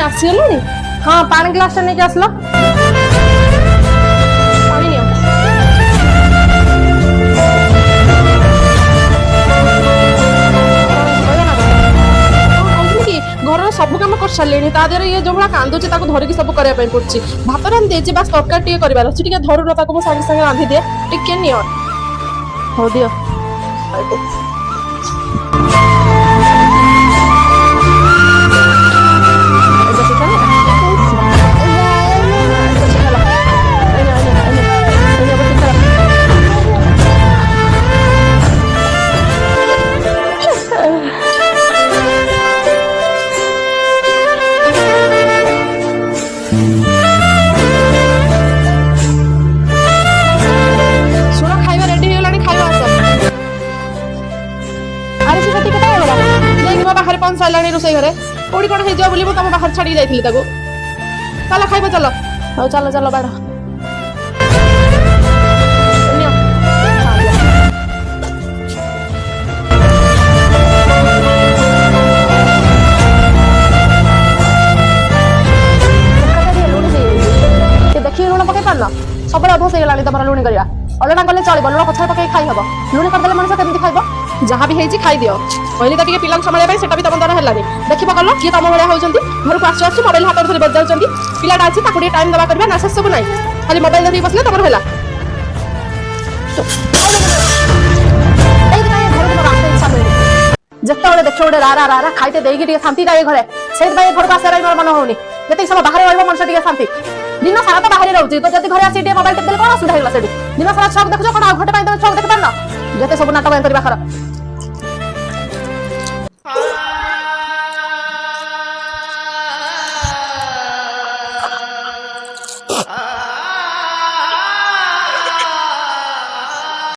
आसगलु हाँ पानी ग्लास नहीं आसलो पानी नियो घर सब कम कर सारे तादेह ये जो भाई कांदुचे धरिकी सब करने पड़ी भात रांधि बास तरकारी टे कर धरुन सागे सागे रांधि दिए टे नि हो दियो पान सारा रोसई घरे कौड़ी कौन हो बोली तुम बाहर छाड़ी जाइए चलो खाइब चलो हाँ चलो चलो बाढ़ देखिए लुण पकई पार सब अभ्यास हो गला तुम लुणी करवा अलटा कले चलो लुण पछाड़ पकई खाई हम लुणी करदे मनुष्य केमती खाइब जहाँ भी है खाई दियो कहली तो पिला संभाल से तुम द्वारा है देख कल किए तुम भाया होती घर को आसु मोबाइल हाथ धरी बजाऊँ पिलाटा अच्छी टाइम दवा करवा ना से सब ना खाली मोबाइल धरिक बसले तुम है जिते देख गोटे रारा रारा खाईते देकी शांति जाए घरे से घर को आसार मन होनी जिते समय बाहर रनुष्य शांति दिन सारा तो बाहर रोचे तो जब घर आसी मोबाइल टेक कौन असुविधा है दिन सारा छक देखो कौन घटे छक देख पार जिते सब नाटक कर